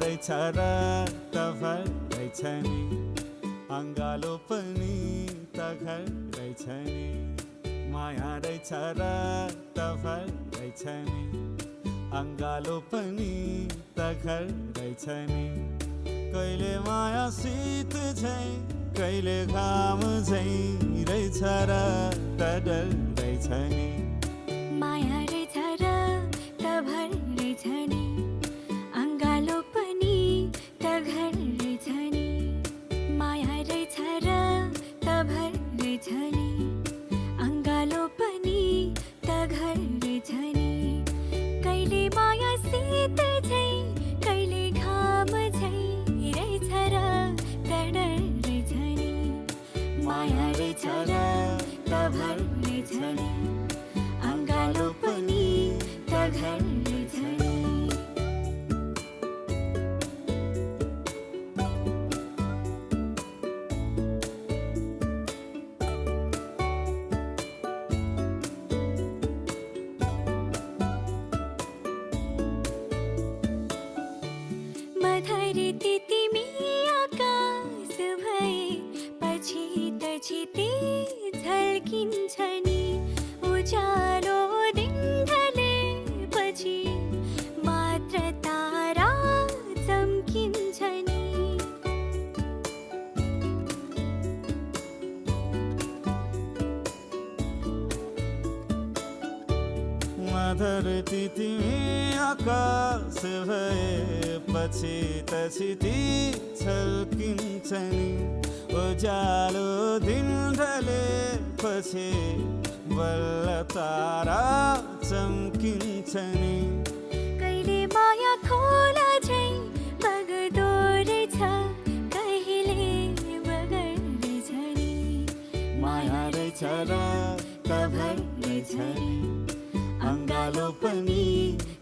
रहेछ र त भर रहेछ नि अङ्गालो पनि त घर रहेछ नि माया रहेछ र त भर रहेछ नि अङ्गालो पनि त घर रहेछ नि कहिले माया शीत झैँ कहिले घाम झैँ रहेछ र त डर रहेछ नि माया रहेछ र त भर रहेछ नि अङ्गालो पनि त घर रहेछ नि माया रहेछ र त भर रहेछ नि अङ्गालो पनि त घर रहेछ नि कहिले माया शीत झैँ कहिले घाम झैँ रहेछ र त डर रहेछ नि माया रहेछ र त भर रहेछ नि अङ्गालो पनि त घर रहेछ नि मधुरी तिमी आकाश भए पछि त छिते झल्किन्छ नि उज्यालो दिन ढलेपछि मात्र तारा चम्किन्छ नि मधुरी तिमी आकाश भएपछि त छिती छल्किन्छ नि उज्यालो दिन ढलेपछि बल्ल तारा चम्किन्छ नि कहिले माया खोला झैँ बग्दो रहेछ कहिले बगड्दैछ नि माया रहेछ र त भर रहेछ नि अङ्गालो पनि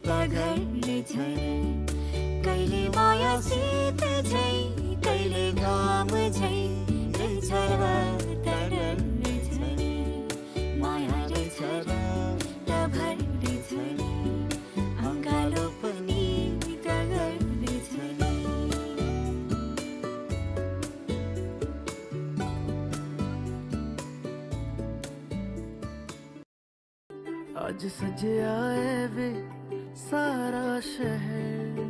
त घर रहेछ नि कहिले माया शीत झैँ कहिले घाम झैँ रहेछ र त डर रहेछ नि माया रहेछ र त भर रहेछ नि अङ्गालो पनि त घर रहेछ नि आज सजिया है वे सारा शहर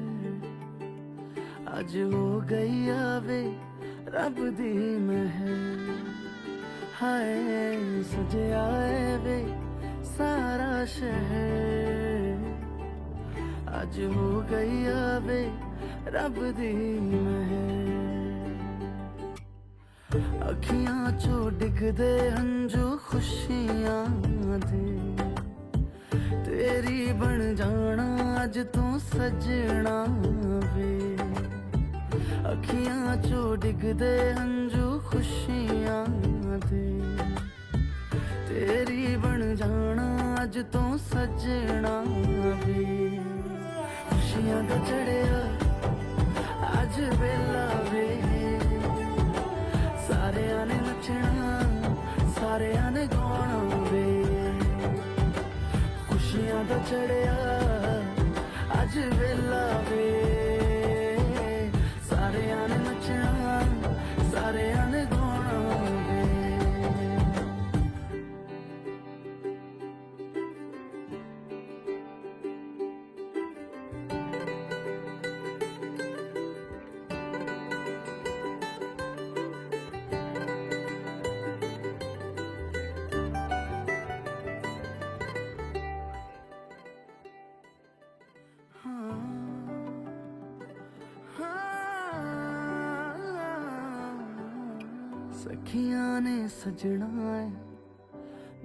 आज हो गई आवे रब दी महर हाय सजिया है वे सारा शहर आज हो गई आवे रब दी महर अखियां चो डिगदे हंजू खुशियां दे तेरी बन जाना अज तू सजना वे अखियां चो डिगदे हंजू खुशियां दे तेरी बन जाना अज तू सजना वे खुशियां दा चढ़िया अज वेला वे सारे ने नचना सारे ने गाना वे खुशियां दा चढ़िया अज वेला वे सारे ने नचना सारे ने गाना वे सखियां ने सजना है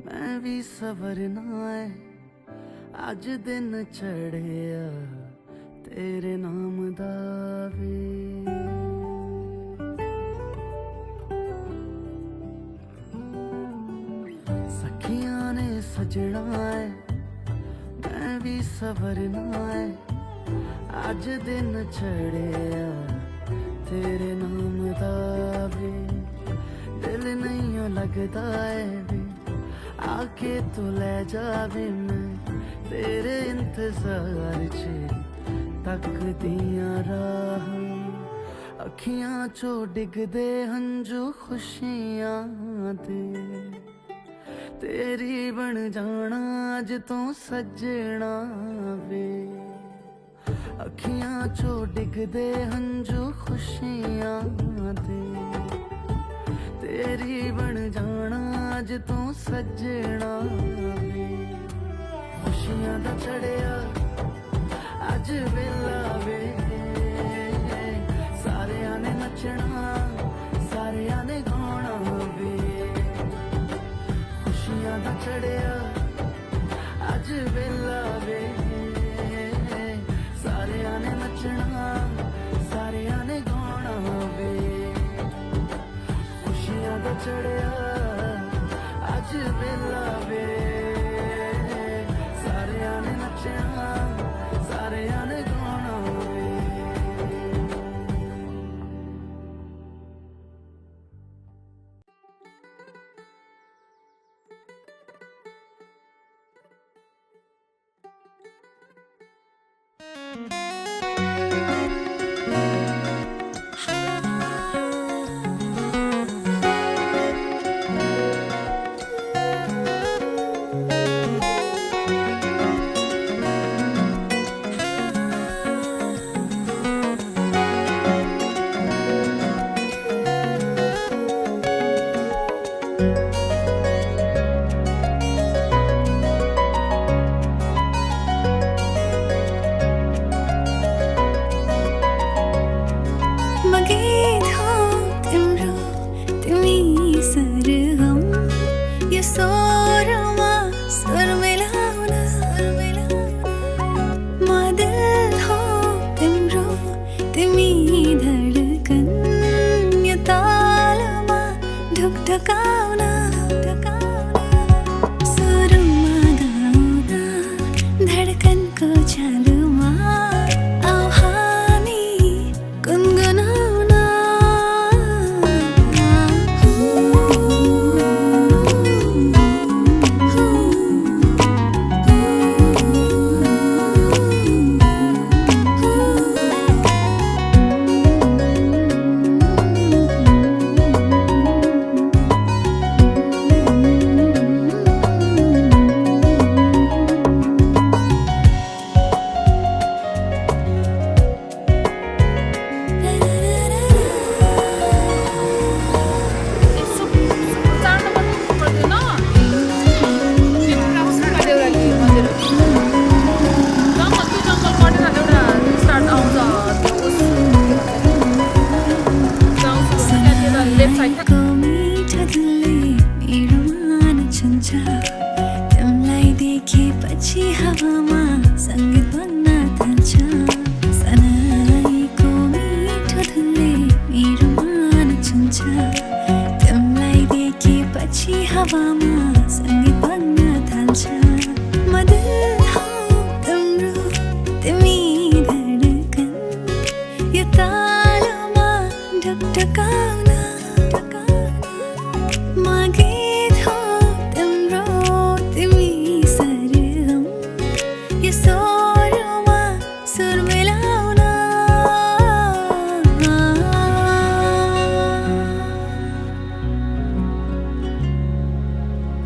मैं भी सवरना है अज दिन चढ़िया तेरे नाम दा वे सखियां ने सजना है मैं भी सवरना है अज दिन चढ़िया तेरे नाम दा वे दिल नहीं लगता है वे आके तू ले जावे मैं तेरे इंतजार च तकदियां राह अखियां चो डिगदे हंजू खुशियां दे तेरी बन जाना अज तो सजना वे अखियां चो डिगदे हंजू खुशियां दे तेरी बन जाना अज तो सजना वे खुशियां दा चढ़िया अज वेला वे सारियां ने नचना सारियां ने गाना वे खुशियां दा चढ़िया अज वेला वे सारियां ने नचना सारियां ने गाना वे खुशियां दा चढ़िया अज वेला वे सारियां ने नचना सारियां ने गाना वे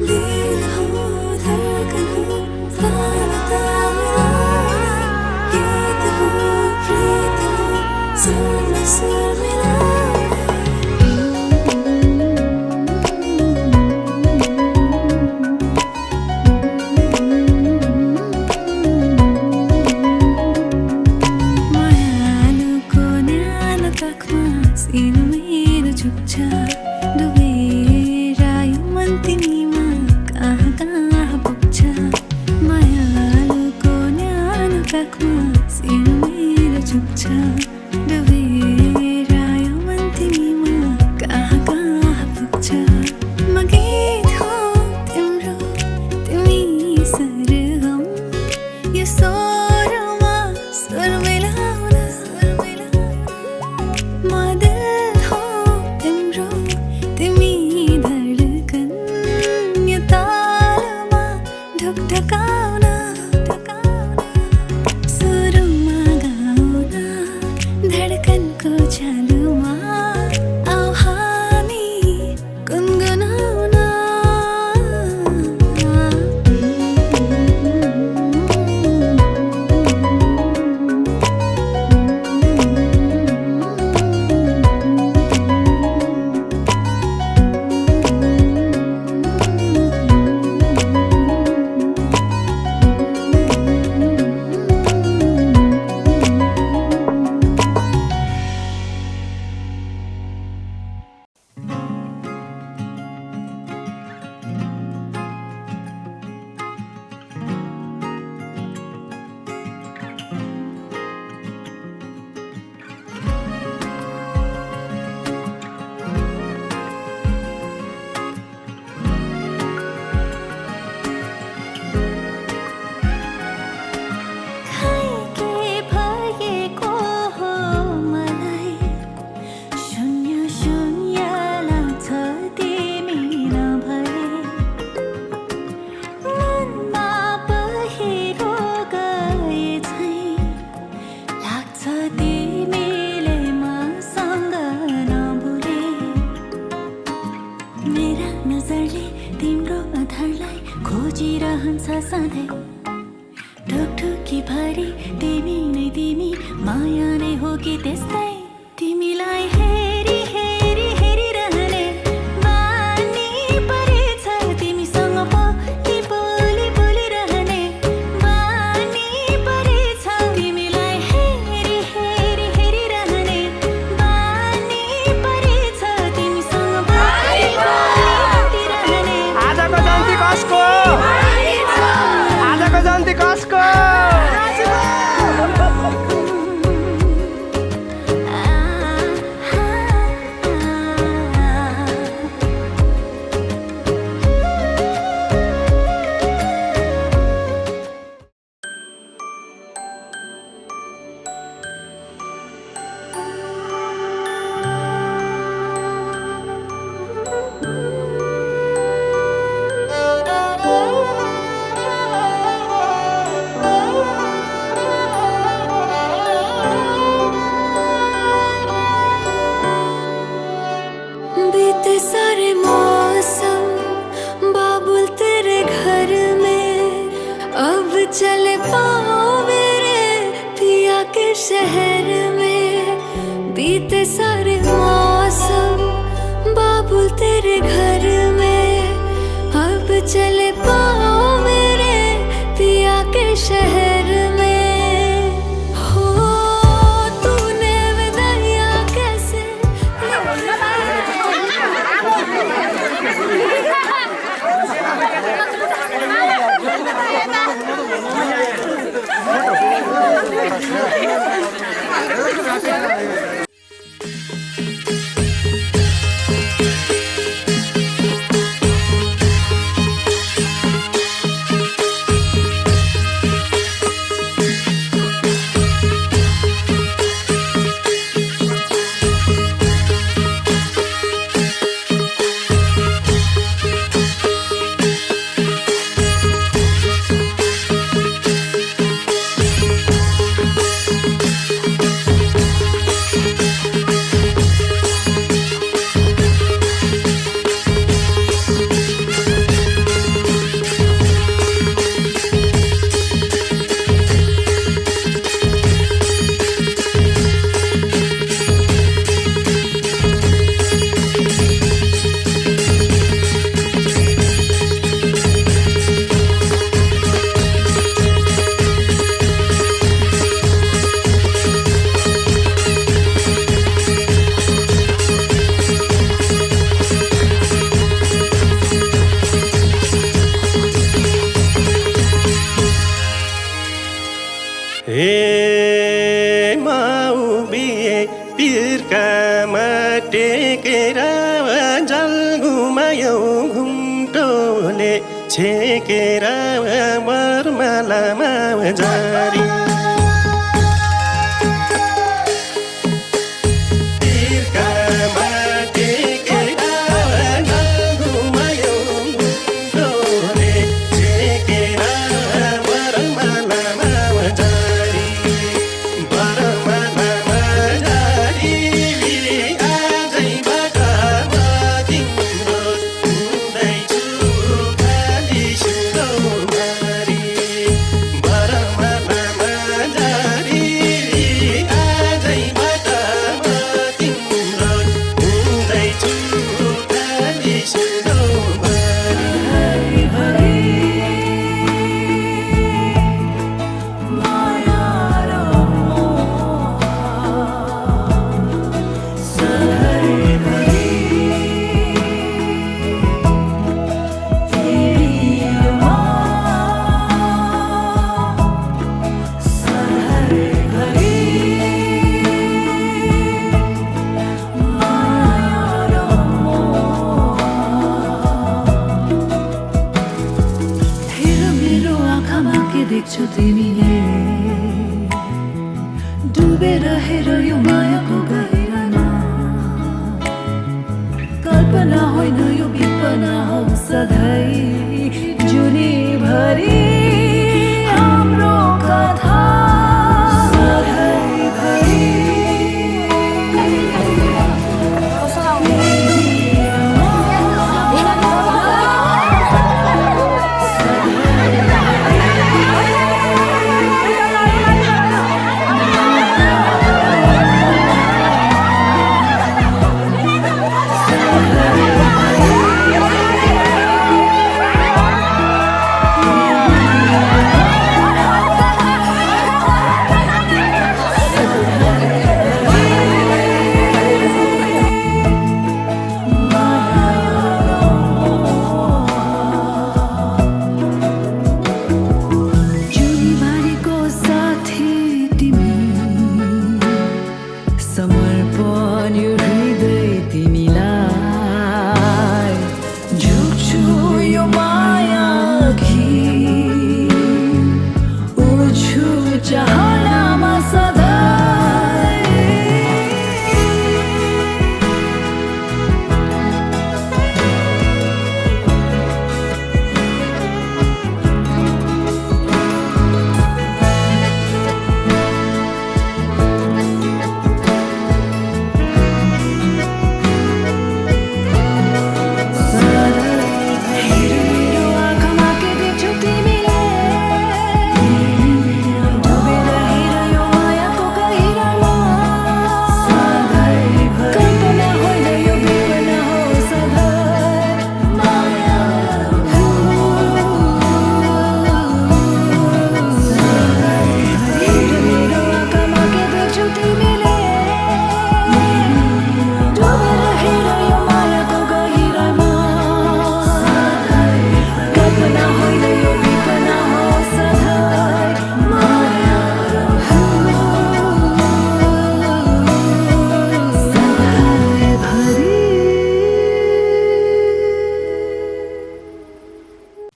दिल हो धड़कन मेरा नजरले तिम्रो आधारलाई खोजिरहन्छ सधैँ ढुकढुकी भरि तिमी नै तिमी माया नै हो कि त्यस्तै तिमीलाई हेरी हेरी हेरिरहने बानी परेछ तिमीसँग बोली बोली बोलिरहने बानी परेछ तिमीलाई हेरी हेरी हेरिरहने बानी परेछ तिमीसँग बोली बोली बोलिरहने आजको जन्ती कसको आजको जन्ती कसको बीते सारे मौसम बाबुल तेरे घर में अब चले पाओ मेरे पिया के शहर में बीते सारे मौसम बाबुल तेरे घर में अब चले पाओ मेरे पिया के शहर में हो तूने विदाइया कैसे ए माउबिए पिरका टेकेर जल घुमायौ घुम्टोले छेकेर मरमालामा जारी देख्छु तिमीले डुबेर हेर यो मायाको गहिरामा कल्पना होइन यो विपना हो सधैँ जुनीभरि हाम्रो कथा सधैँभरि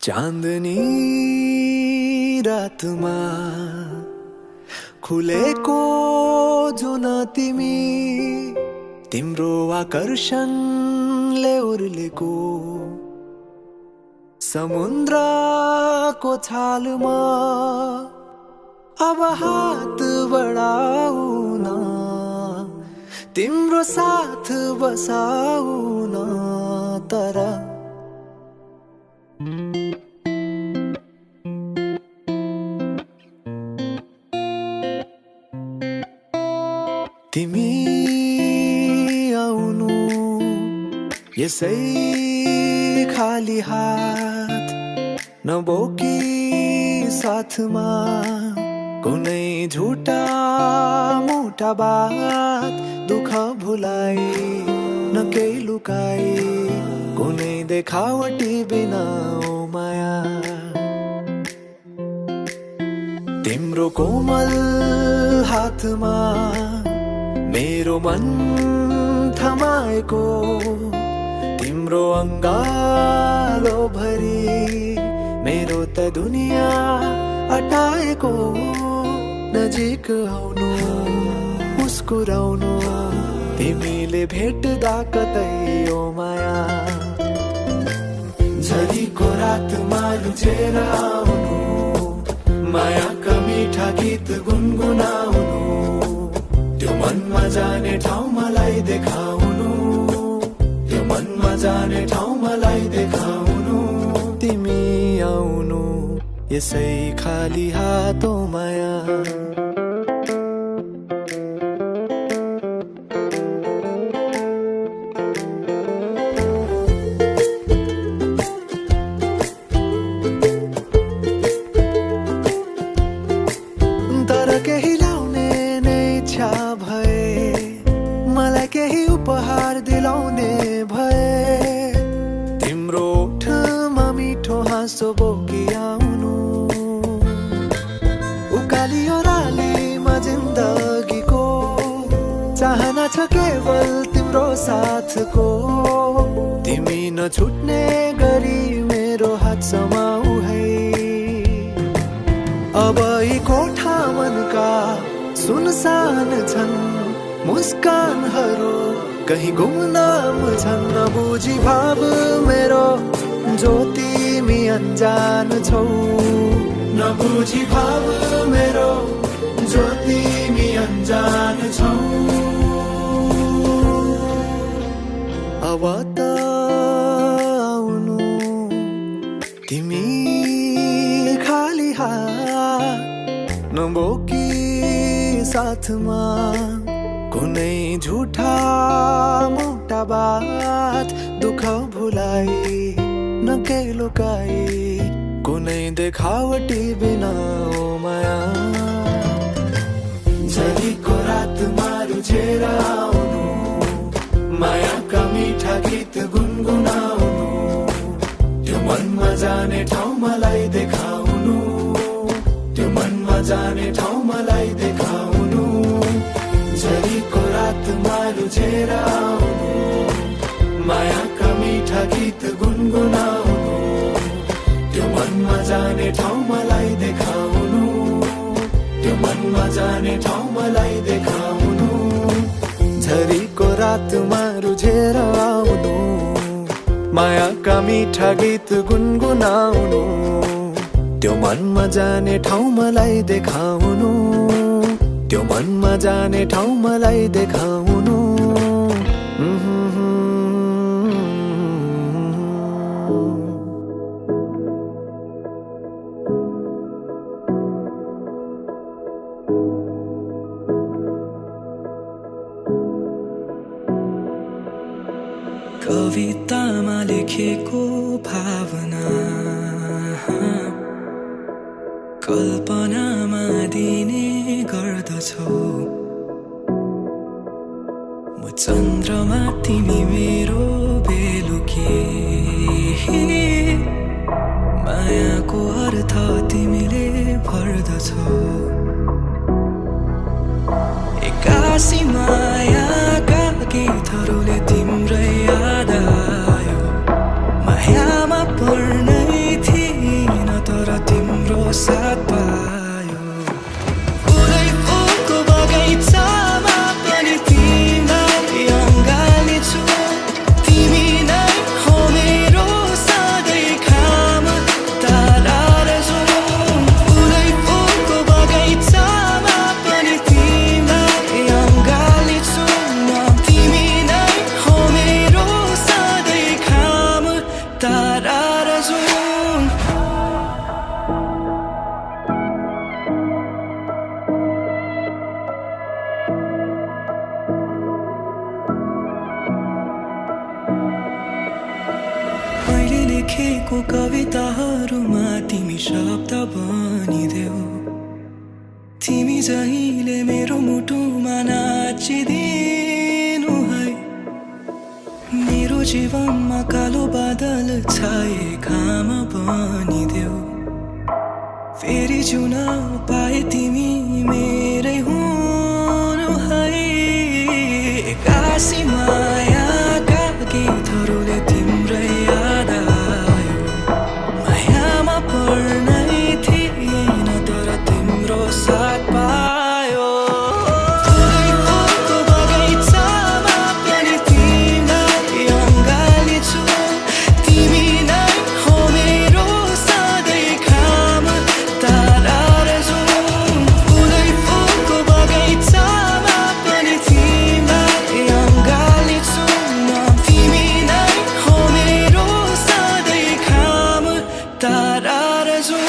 चाँदनी रातमा खुलेको जुन तिमी तिम्रो आकर्षणले उर्लेको समुद्रको छालमा अब हात बढाउन तिम्रो साथ बसाउन तर तिमी आउनु यसै खाली हात नबोकी साथमा कुनै झुटा मोटा बात दुःख भुलाई न केही लुकाई कुनै देखावटी बिना ओ माया तिम्रो कोमल हातमा मेरो मन थमाएको तिम्रो अङ्गालो भरि मेरो त दुनिया अटाएको नजिक आउनु मुस्कुराउनु तिमीले भेट्दा कतै ओ माया झरीको रातमा लुचेर आउनु मायाका मिठा गीत गुनगुनाउनु त्यो मनमा जाने ठाउँ मलाई देखाउनु त्यो मनमा जाने ठाउँ मलाई देखाउनु तिमी आउनु यसै खाली हात ओ माया तर केही ल्याउने नै इच्छा भए मलाई केही उपहार दिलाउने भए तिम्रो ओठमा मिठो हाँसो बोकी आउनु उकाली ओह्रालीमा जिन्दगीको चाहना छ केवल तिम्रो साथको तिमी नछुट्ने गरी मेरो हात समाऊ है अब यी कोठा मनका सुनसान छन् मुस्कानहरू कहीं गुमनाम छन् नबुझी भाव मेरो जो तिमी अनजान छौ नबुझी भाव मेरो जो तिमी अनजान छौ अब त आउनु तिमी खाली हात नबोकी साथमा कुनै झुठा मोटा बात दुःख भुलाई न केही लुकाई कुनै देखावटी बिना ओ माया झरीको रातमा रुचेर आउनु मायाका मिठा गीत गुनगुनाउनु त्यो मनमा जाने ठाउँ मलाई देखाउनु त्यो मनमा जाने ठाउँ मलाई देखाउनु झरीको रातमा रुचेर आउनु मायाका मिठा गीत गुनगुनाउनु त्यो मनमा जाने ठाउँ मलाई देखाउनु त्यो मनमा जाने ठाउँ मलाई देखाउनु झरीको रातमा रुझेर आउनु मायाका मिठा गीत गुनगुनाउनु त्यो मनमा जाने ठाउँ मलाई देखाउनु त्यो मनमा जाने ठाउँ मलाई देखाउनु कवितामा लेखेको भावना कल्पनामा दिने गर्दछौ म चन्द्रमा तिमी मेरो बेलुकी मायाको अर्थ तिमीले भर्दछौ एक्कासी मायाका गीतहरूले तिम्रै याद आयो मायामा पर्नै थिए साथ पायो फुलै फुलको बगैँचामा पनि तिमीलाई अँगाल्छु तिमी नै हो मेरो सधैँ खाम तारा र जुन फुलै फुलको बगैँचामा पनि तिमीलाई अँगाल्छु म तिमी नै हो मेरो सधैँ खाम तारा र जुन मैले लेखेको कविताहरूमा तिमी शब्द बनिदेऊ तिमी जहिले मेरो मुटुमा नाचिदिनु है मेरो जीवनमा कालो बादल छाए घाम बनिदेऊ फेरि जिउन पाए तिमी मेरै हुनु है एक्कासी मायाका गीतहरूले तिम्रै याद आयो मायामा पर्नै थिएन तर तिम्रो साथ पायो फुलै फुलको बगैँचामा पनि तिमीलाई अँगाल्छु तिमी नै हो मेरो सधैँ खाम तारा र जुन फुलै फुलको बगैँचामा पनि तिमीलाई अँगाल्छु म तिमी नै हो मेरो सधैँ खाम तारा र जुन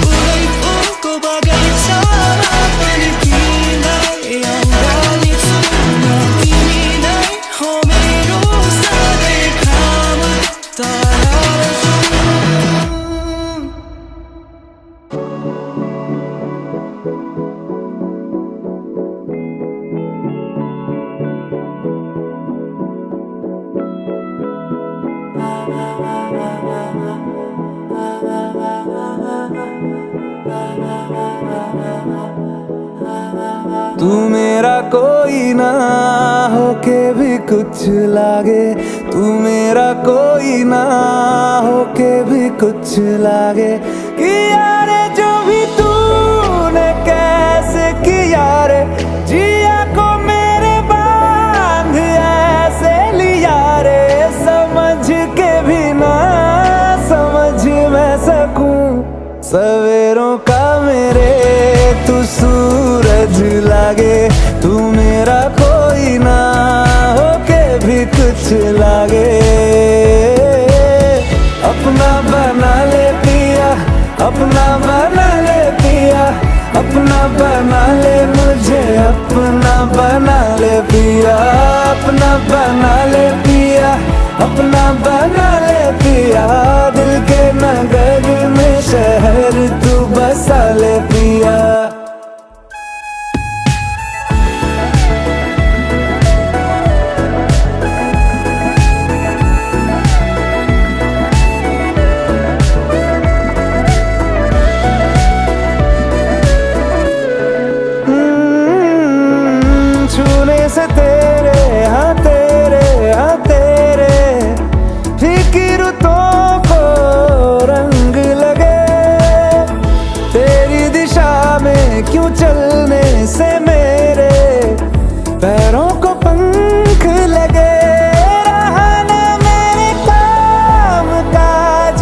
फुलै फुलको बगैँचामा पनि तिमीलाई अँगाल्छु म तिमी नै हो मेरो सधैँ खाम तारा र जुन तू मेरा कोई ना होके भी कुछ लागे तू मेरा कोई ना होके भी कुछ लागे किया रे जो भी तूने कैसे किया रे जिया को मेरे बांध ऐसे लिया रे समझ के भी ना समझ मैं सकूं सवेरों का मेरे तू सूरज लागे तू मेरा कोई ना होके भी कुछ लागे अपना बना ले पिया अपना बना ले पिया अपना बना ले मुझे अपना बना ले पिया अपना बना ले पिया अपना बना ले पिया दिल के नगर में शहर तू बसा ले पिया छूने से तेरे हाँ तेरे फिक्रों को रंग लगे तेरी दिशा में क्यों चलने से मेरे पैरों को पंख लगे रहा ना मेरे काम का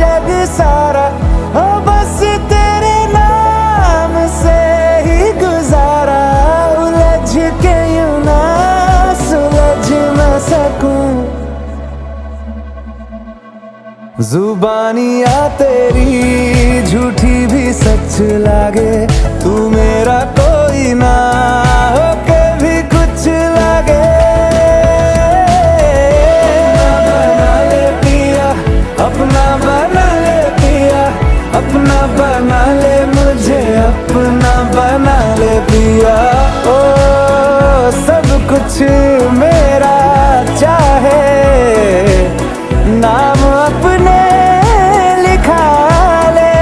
जग सारा हो बस तेरे नाम से ही गुजारा उलझ के यूं ना सुलझ न सकूं जुबानियाँ तेरी झूठी भी सच लागे तू मेरा कोई ना होके भी कुछ लागे बना ले पिया अपना बना ले पिया अपना बना ले मुझे अपना बना ले पिया ओ सब कुछ मेरा चाहे नाम अपने लिखा ले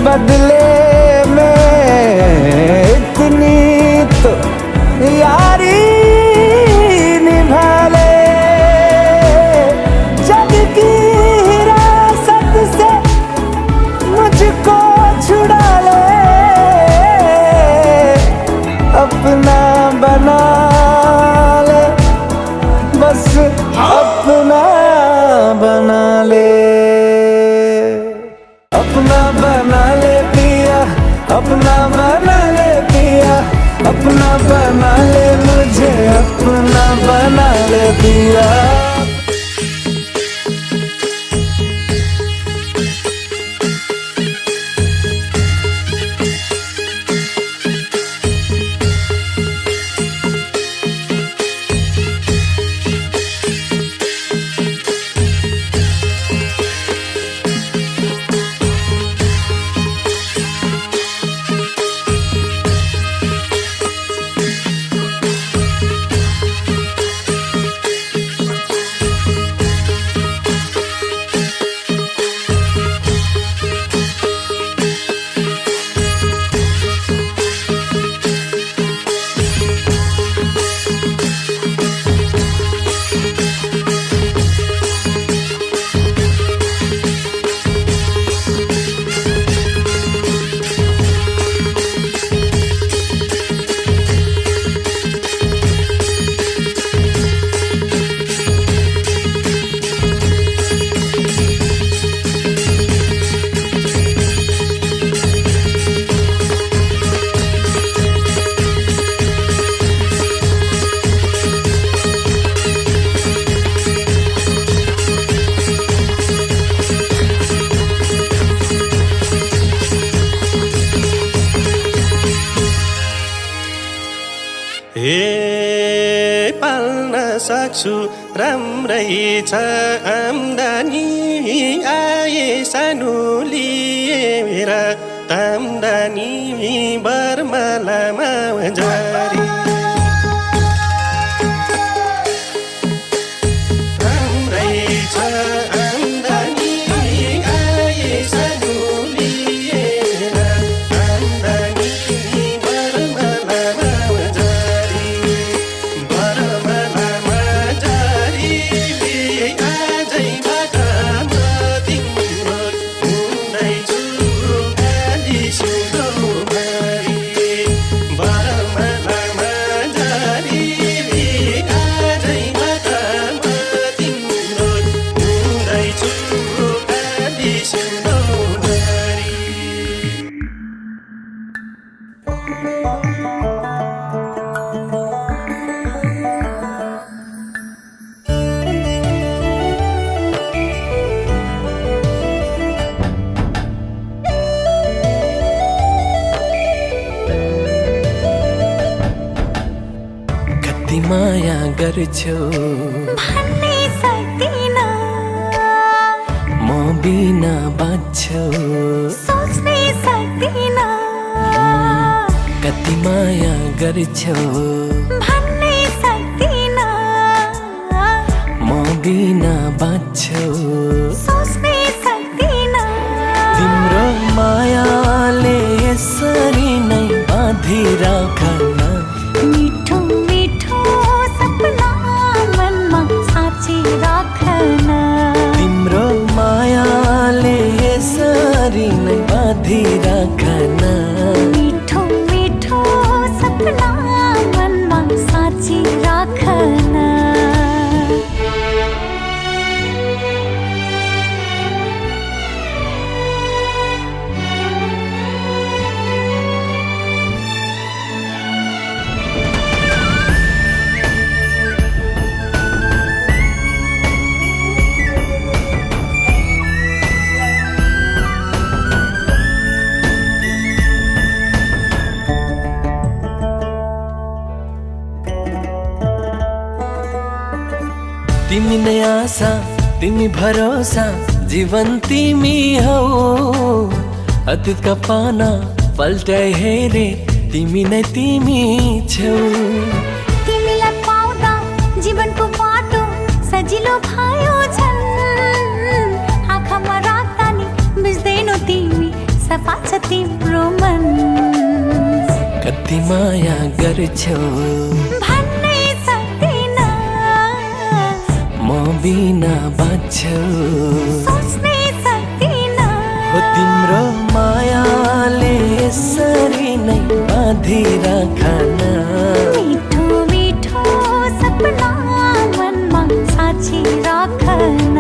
बदले में पाल्न सक्छु राम्रै छ आम्दानी आए सानो लिएर आम्दानी बर्मलामा जारी राम्रै छ आम्दानी आए सानो लिएर आम्दानी बर्मलामा जारी बर्मलामा जारी आजैबाट म तिम्रो हुँदैछु आली सुन्दरी बर्मलामा जारी आजैबाट म तिम्रो हुँदैछु आली सुन्दरी कति माया गर्छौ भन्नै सक्दिन म बिना बाँच्छौ सोच्नै सक्दिन कति माया गर्छौ भन्नै सक्दिन म बिना बाँच्छौ सोच्नै सक्दिन तिम्रो मायाले यसरी नै बाँधिराखन मिठो मिठो सपना मनमा साँची राखन तिम्रो मायाले यसरी नै बाँधिराखन मिठो मिठो सपना मनमा साँची राखन तिमी नै आशा तिमी भरोसा जीवन तिमी हौ अतीतका पाना पल्टाइ हेरे तिमी नै तिमी छौ तिमीलाई पाउँदा जीवनको बाटो सजिलो भयो झन् आँखामा राख्दा नि बुझ्दैनौ तिमी सफा छ तिम्रो मन कति माया गर्छौ भन्नै सक्दिन म बिना बाँच्छौ सोच्नै सक्दिन हो तिम्रो मायाले यसरी नै बाँधिराखन मिठो मिठो सपना मनमा साँची राखन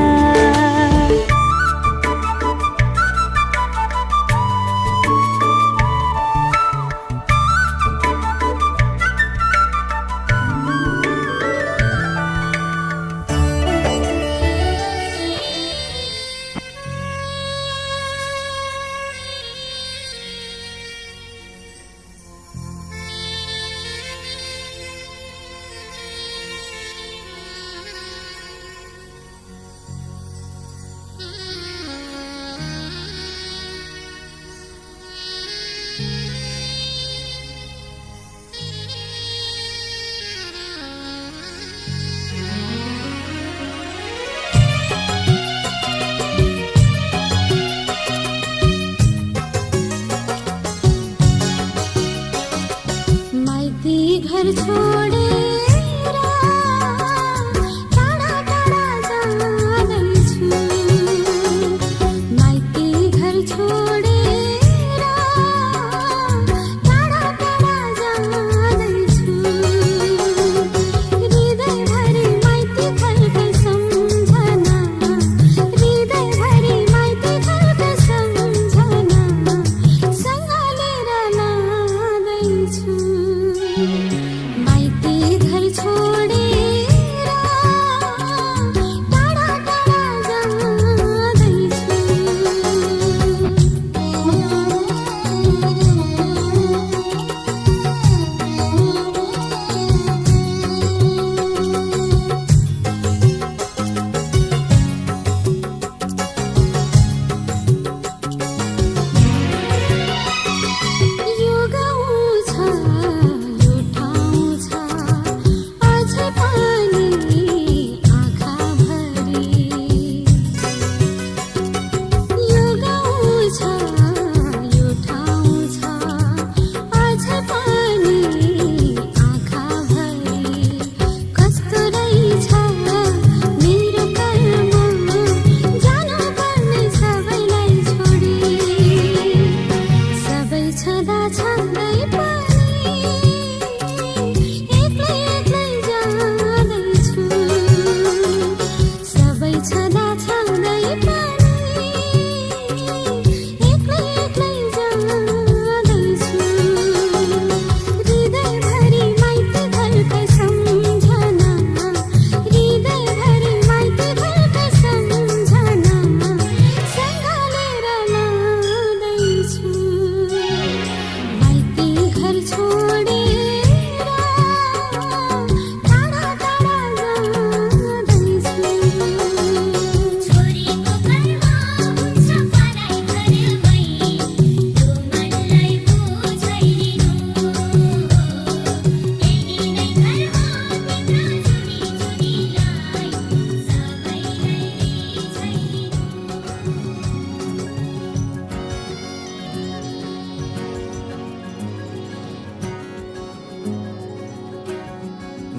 घर छोडेर टाढा टाढा जाँदैछु माइती घर छोडेर टाढा टाढा जाँदैछु हृदयभरि माइती फर्कै सम्झना हृदयभरि माइती फर्कै सम्झना सँग लिएर लाँदैछु माइती घर छोडेर टाढा टाढा जाँदैछु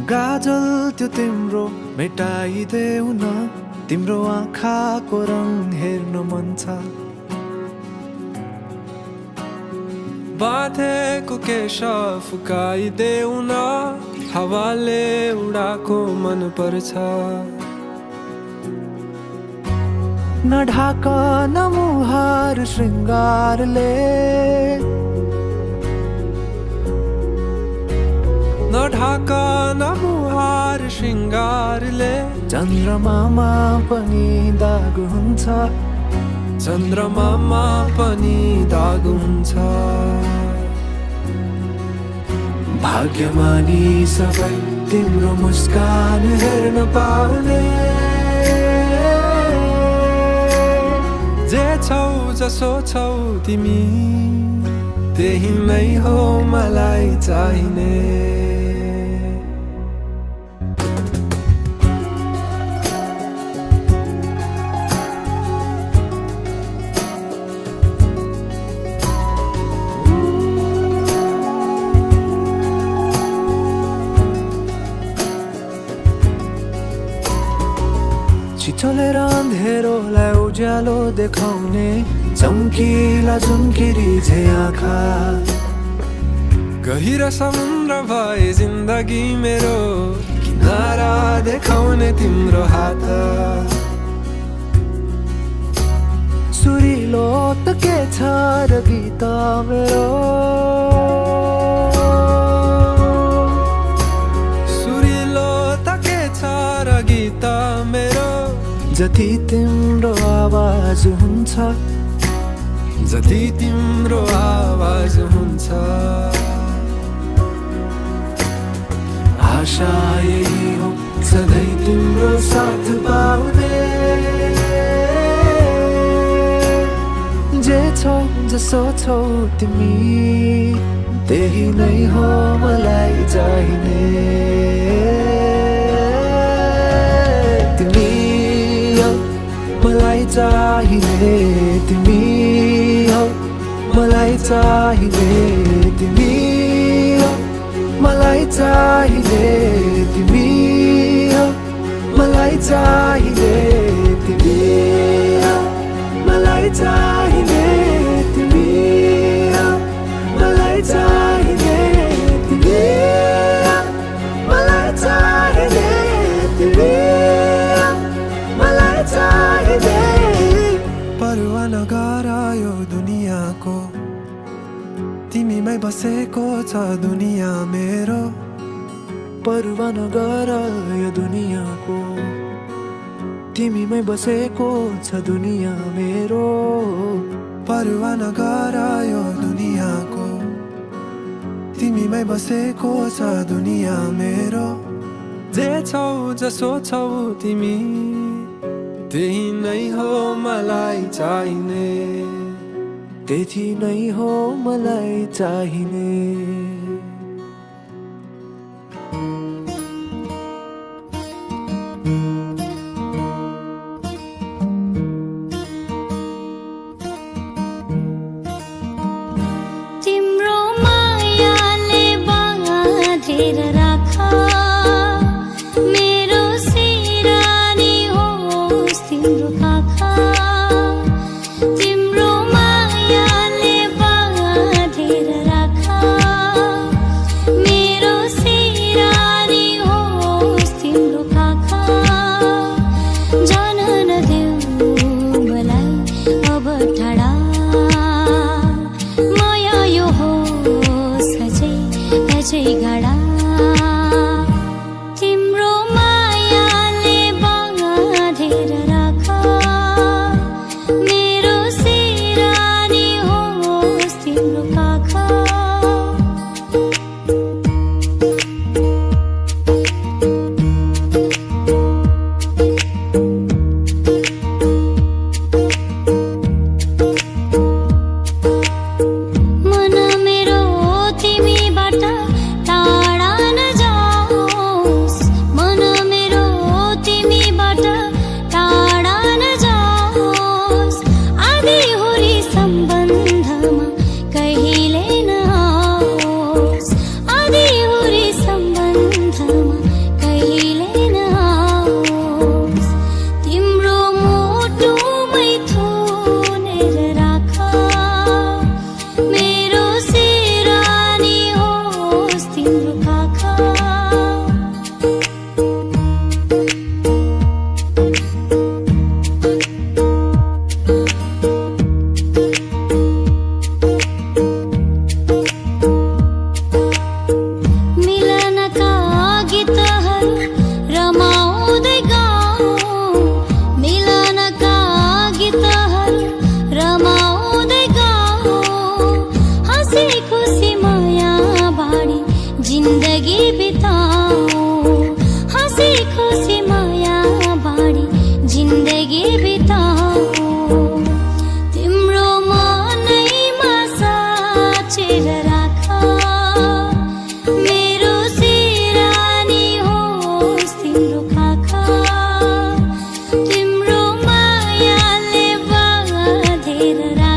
गाजल त्यो तिम्रो मेटाइदेऊ न, तिम्रो आँखाको रङ हेर्न मन छ। बाँधेको केश फुकाइदेऊ न, हावाले उडाको मन पर्छ। न ढाक न मुहार श्रृङ्गारले, न ढाक न मुहार श्रृङ्गारले, चन्द्रमामा पनि दाग हुन्छ, चन्द्रमामा पनि दाग हुन्छ। भाग्यमानी सबै तिम्रो मुस्कान हेर्न पाउने, जे छौ जसो छौ तिमी त्यही नै हो मलाई चाहिने। छिचोलेर अँधेरोलाई उज्यालो देखाउने, चम्किला चुम्किरी झे आँखा। गहिरो समुद्र भए जिन्दगी मेरो, किनारा देखाउने तिम्रो हात। सुरिलो त के छ र गीत मेरो, सुरिलो त के छ र गीत मेरो, जति तिम्रो आवाज हुन्छ, जति तिम्रो आवाज हुन्छ। आशा यही हो सधैँ तिम्रो साथ पाउने, जे छौ जसो छौ तिमी त्यही नै हो मलाई चाहिने। तिमी मलाई चाहिने, तिमी हौ मलाई चाहिने, तिमी हौ मलाई चाहिने, तिमी हौ मलाई चाहिने, तिमी हौ मलाई चाहिने, तिमी हौ मलाई चाहिने, तिमी हौ मलाई चाहिने, तिमी परवाह नगर यो दुनियाँको, तिमीमै बसेको छ दुनियाँ मेरो। परवाह नगर यो दुनियाँको, तिमीमै बसेको छ दुनियाँ मेरो। परवाह नगर यो दुनियाँको, तिमीमै बसेको छ दुनियाँ मेरो। जे छौ जसो छौ तिमी त्यही नै हो मलाई चाहिने, त्यही नै हो मलाई चाहिने। तिम्रो मायाले बाँधेर राख, मेरो सिरानी होस् तिम्रो काखा। तिम्रो मायाले बाँधेर राख,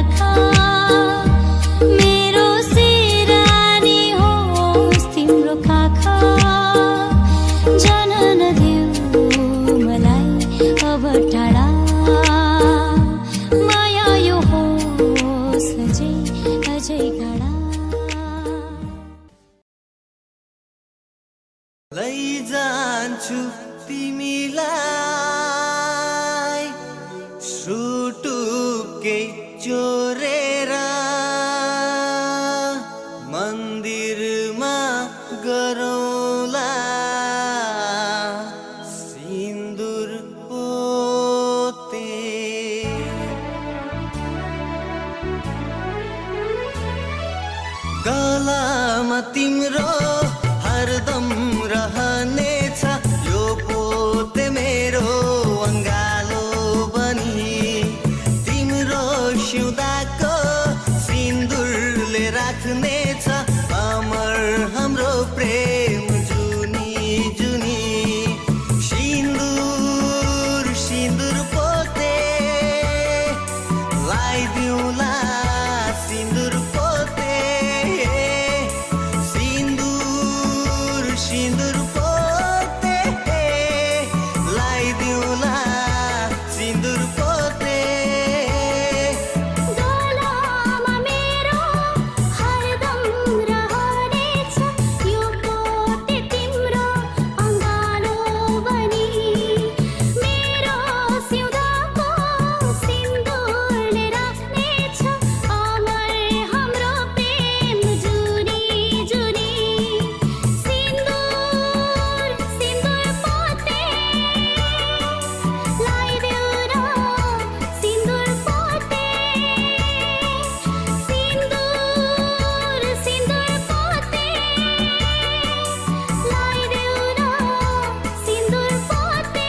राख मेरो सिरानी होस् तिम्रो खाखा जान नदेऊ मलाई अब टाढा माया यो होस् अझै अझै गाढा लैजान्छु तिमीलाई सुटुक्कै चोरेर मन्दिरमा गरौँला सिन्दुर पोते गलामा तिम्रो हरदम रहनेछ यो पोते मेरो अङ्गालो बनी तिम्रो सिउँदाको सिन्दुरले राख्नेछ अमर हाम्रो प्रेम जुनी जुनी सिन्दुर सिन्दुर पोते लाइदिउँला सिन्दुर पोते सिन्दुर पोते लाइदिउँला सिन्दुर पोते गलामा मेरो हरदम रहनेछ यो पोते तिम्रो अङ्गालो बनी मेरो सिउँदाको सिन्दुरले राख्नेछ अमर हाम्रो प्रेम जुनी जुनी सिन्दुर सिन्दुर पोते लाइदेऊ र सिन्दुर पोते सिन्दुर सिन्दुर पोते लाइदेऊ र सिन्दुर पोते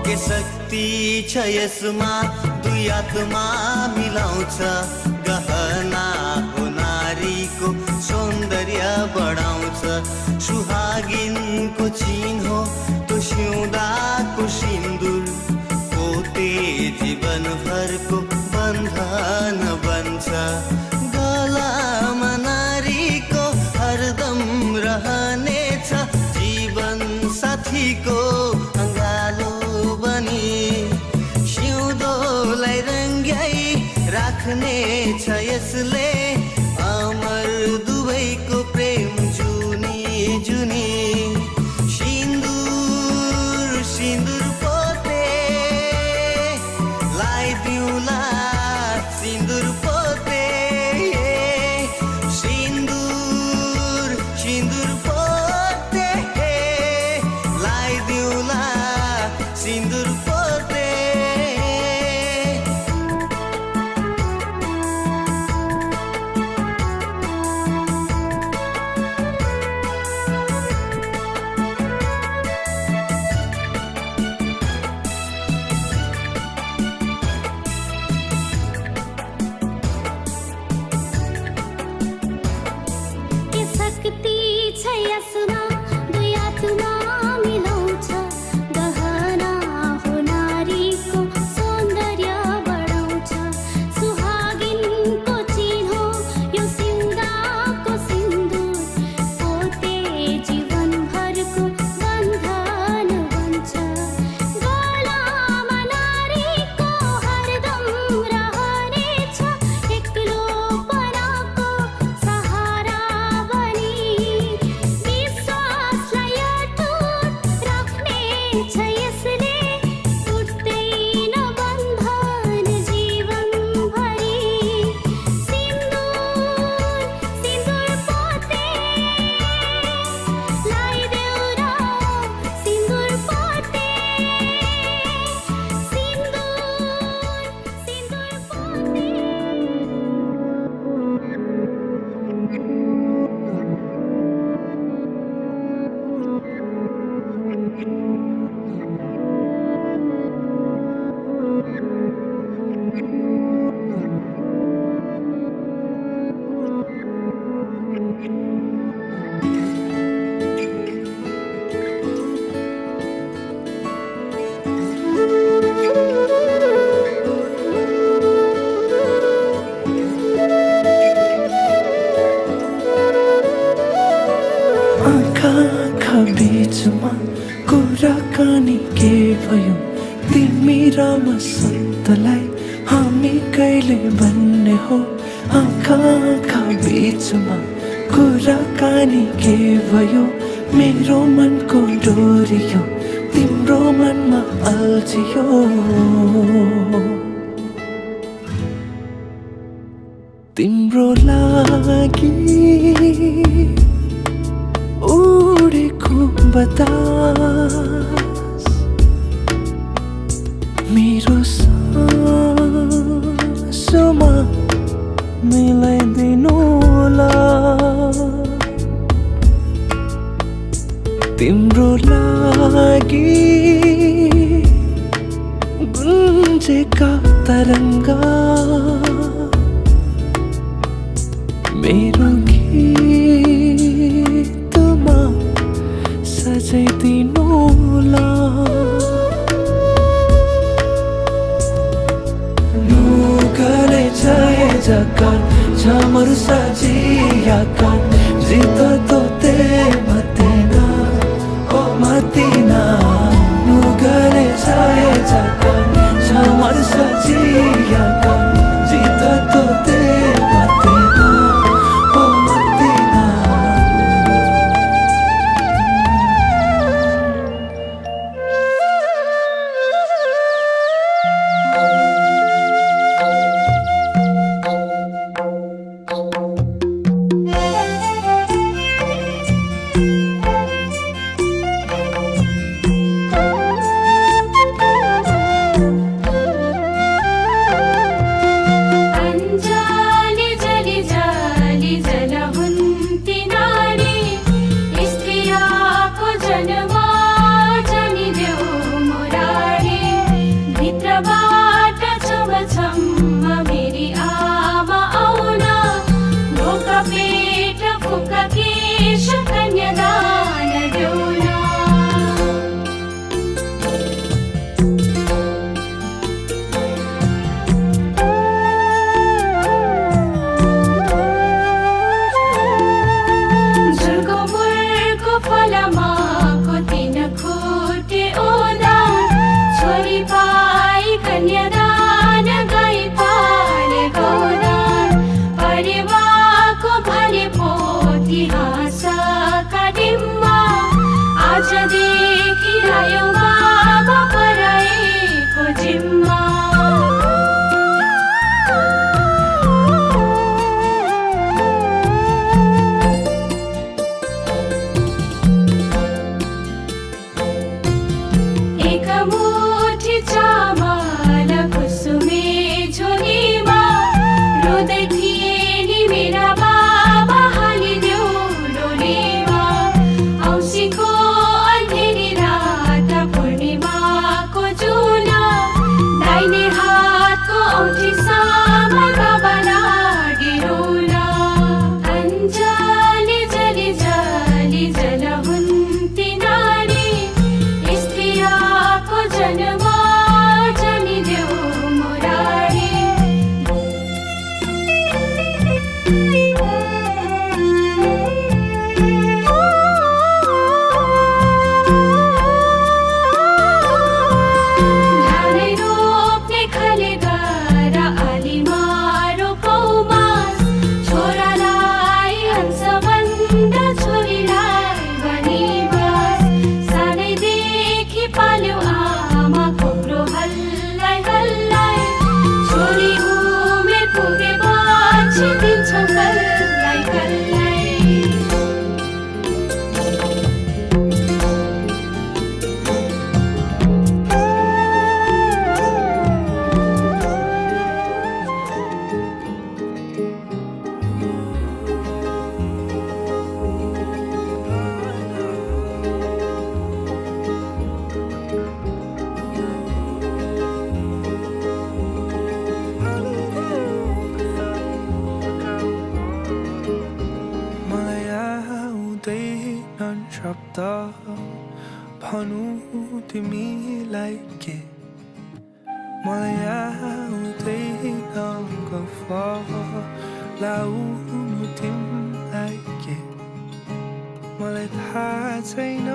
के शक्ति छ यसमा दुई आत्मा मिलाउँछ गहना हो नारीको सौन्दर्य बढाउँछ सुहागिनको चिन्ह हो त्यो सिउँदाको सिन्दुर पोते जीवनभरको बन्धन बन्छ गलामा नारीको हरदम रहनेछ जीवन साथीको अङ्गालो बनी सिउँदोलाई रङ्ग्याई राख्नेछ यसले अमर दुवैको प्रेम जुनी जुनी सिन्दुर सिन्दुर पोते लाइदिउँला सिन्दुर पोते सिन्दुर सिन्दुर पोते लाइदिउँला सिन्दुर पोते बीचमा कुराकानी के भयो तिमी र म सन्तलाई हामी कहिले भन्ने हो आँखा आँखा बीचमा कुराकानी के भयो मेरो मनको डोरियो तिम्रो मनमा अल्झियो तिम्रो लागि उडेको बतास मेरो सासमा मिलाइदिनु होला तिम्रो लागि गुन्जेका तरङ्गा मेरो गीतमा सजाइदिनु होला Nugale chahe jakan chamar sajiyakan jita tote matena o matina Nugale chahe jakan chamar sajiyakan jita tote matena o matina अञ्जाली जली जाली जलहुन्ती नारी स्त्रियाको जन्म जनिदेऊ मुरारी भित्रबाट छमछम्म मेरी आमा आउन ढोका पेट फुक केश कन्यादान देउन झुलको मुरको फलमाको तिन खुट्टे ओदा छोरी पाई कन्यादान गाई पाले गौदान परिवारको भने पोथी हाँसका डिम्मा आजदेखि आयो बाबा पराएको जिम्मा एक मुठी चामल कुसुमे झोलीमा रुँदै थिए नि मेरा बाबा हालिदेऊ डोलीमा औँसीको अँधेरी रात पूर्णिमाको जुना दाहिने हातको औँठीसम्म बाबा लागि रुला अञ्जली जली जली जलहुन्ती नारी स्त्रियाको जन्म जनिदेऊ मुरारी धानै रोप्ने खाले गर आलीमा रोपौमा छोरालाई हंसबन्द छोरीलाई बनिबास सानैदेखि पाल्यो आमा कोक्रो हल्लाई हल्लाई छोरी उमेर पुगेपछि दिन्छौ कल्लाई कल्लाई मलाई आउँदैनन् शब्द भनु तिमीलाई के मलाई आउँदैन गफ लाउनु तिमीलाई के मलाई थाहा छैन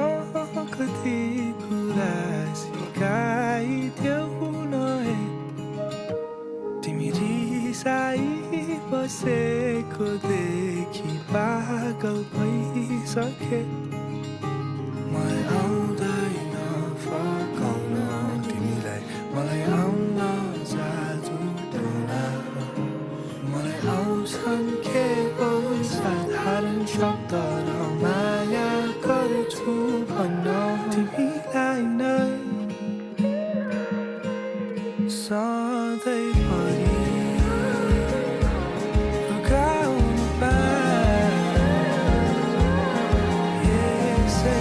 कति कुरा सिकाइदेऊ नहे तिमी रिसाई बसेको देखि पागल भइसके मलाई आउँदैन फकाउन तिमीलाई मलाई आउन जादु टोना मलाई आउँछन् केवल साधारण शब्द र माया गर्छु भन्न तिमीलाई नै सधैँभरि लगाउनु पाए यसै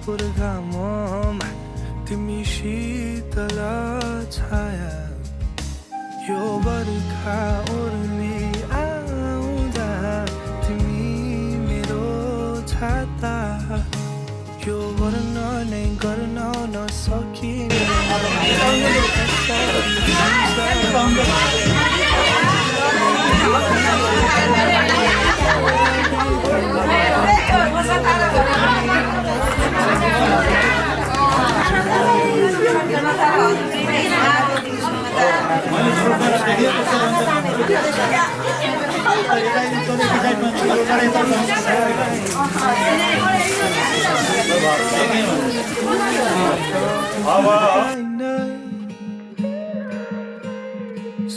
पुर्खामोमा तिमी शीतल छाया यो बर्खा ओर्ली आउँदा तिमी मेरो छाता यो वर्णनै गर्न नसकिने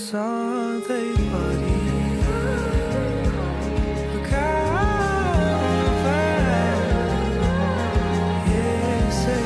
सधैँभरि यसै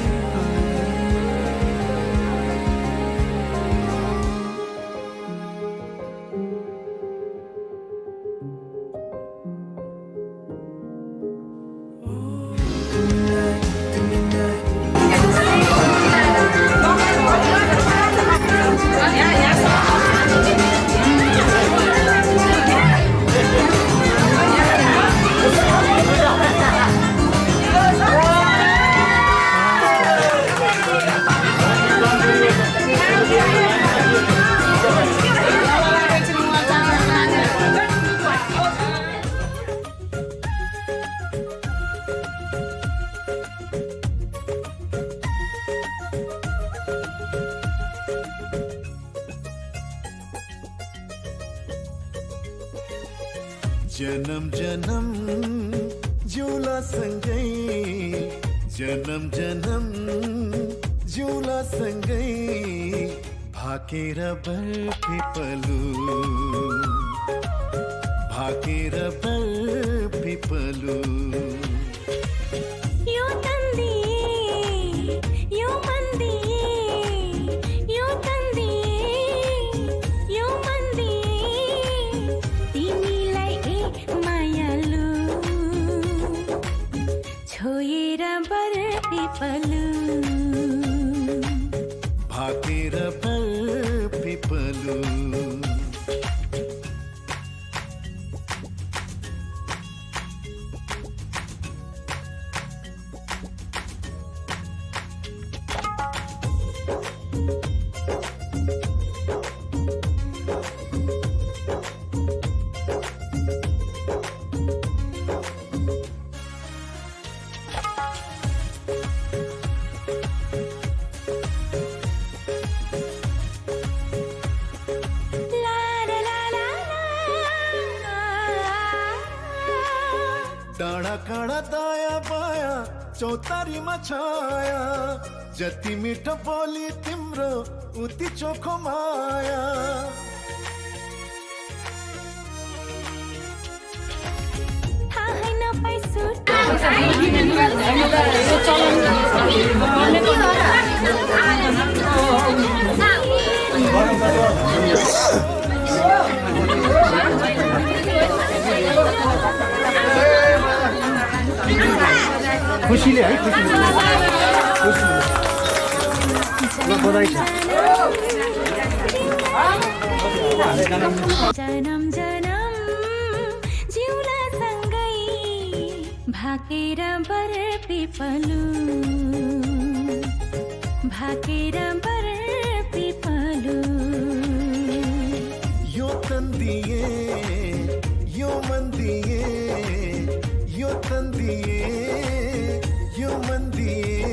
जन्म जन्म जिउला सँगै जन्म जन्म जिउला सँगै भाकेर बरपिपलु भाकेर बरपिपलु यो तन्दी यो मन्दी यो तन्दी यो मन्दी तिमीलाई ए मायालु छोएर बरपिपलु भाकेर बरपिपलु डाँडा काँडा दायाँ बायाँ चौतारीमा छाया जति मिठो बोली तिम्रो उति चोखो माया थाहै नपाई सुट खुसीले है खुसीले बधाई छ जन्म जन्म भाकेर बर पिपलु भाकेर बर पिपलु यो तन्दिए यो मन्दिए यो तन्दिए यो मन्दिए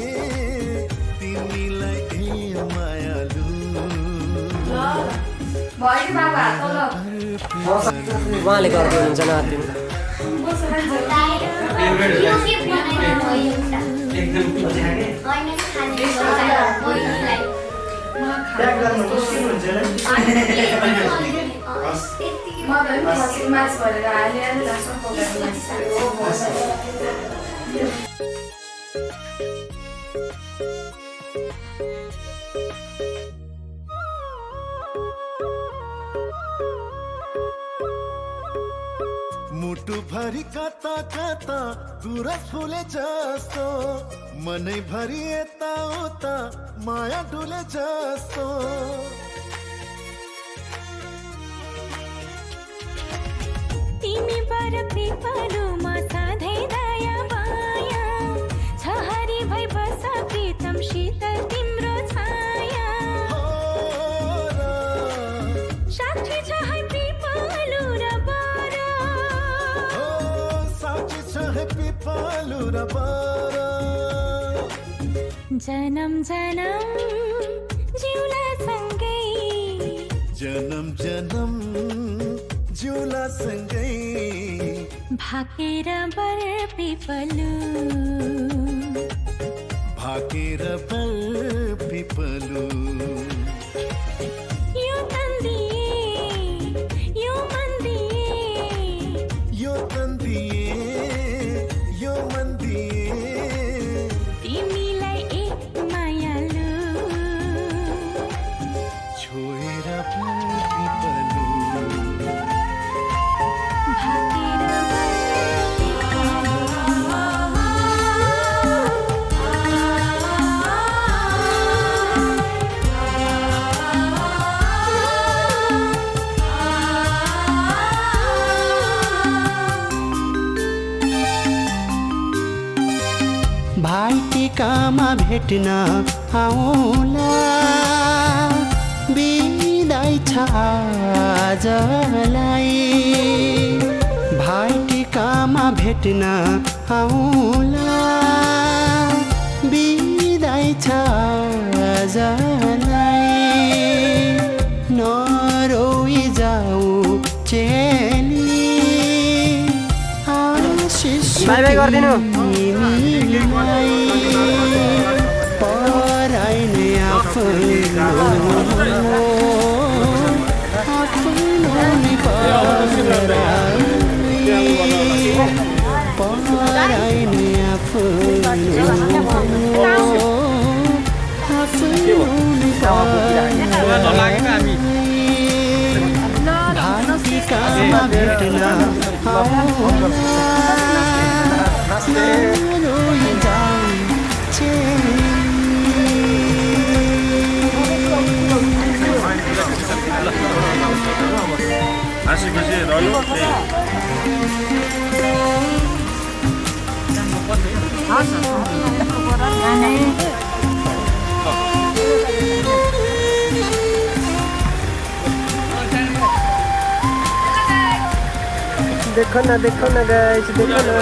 तिमीलाई ए मायालु उहाँले गर्दै हुनुहुन्छ नातिनी मुटु भरि कता कता गुरस फुले जस्तो मनै भरि यता उता माया डुले जस्तो तिमी बर पिपलुमा सधैँ दया माया छ हरि भई बस प्रीतम शीतल तिम्रो छाया साक्षी छ है पिपलु र बर साक्षी छ है पिपलु र बर जनम जनम जिउला सँगै जनम जनम जिउला सँगै भाकेर बर पिपलु भाकेर बर पिपलु यो तन्दिए यो मन्दिए यो तन्दिए यो मन्दिए तिमीलाई एक मायालु छोएर पिपलु भाकेर भाइटिकामा भेट्न आउला बिदाई छ आजलाई भाइटिकामा भेट्न आउला बिदाई छ आजलाई नरोई जाऊ चेली आशिष बाई बाई गरिदिनु पराइने आफ्नो पराइने भाटिकामा भेट्न हाँसी-खुसी रह्यो देखो ना गाइस देखो ना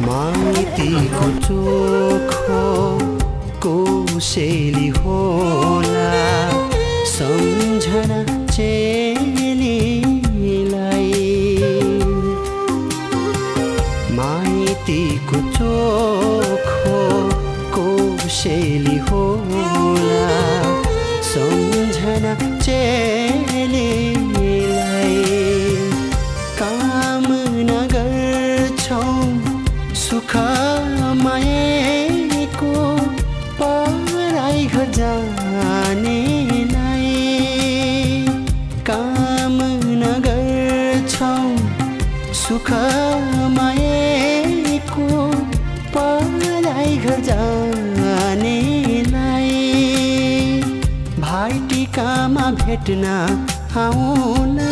माइतीको चोखो कोसेली होला सम्झना चेलीलाई माइतीको चोखो कोसेली होला सम्झना चेलीलाई कामना गर्छौँ सुख माएको पराई घर जानेलाई कामना गर्छौँ सुख माए घर जानेलाई भाइ टिकामा भेट्न आउला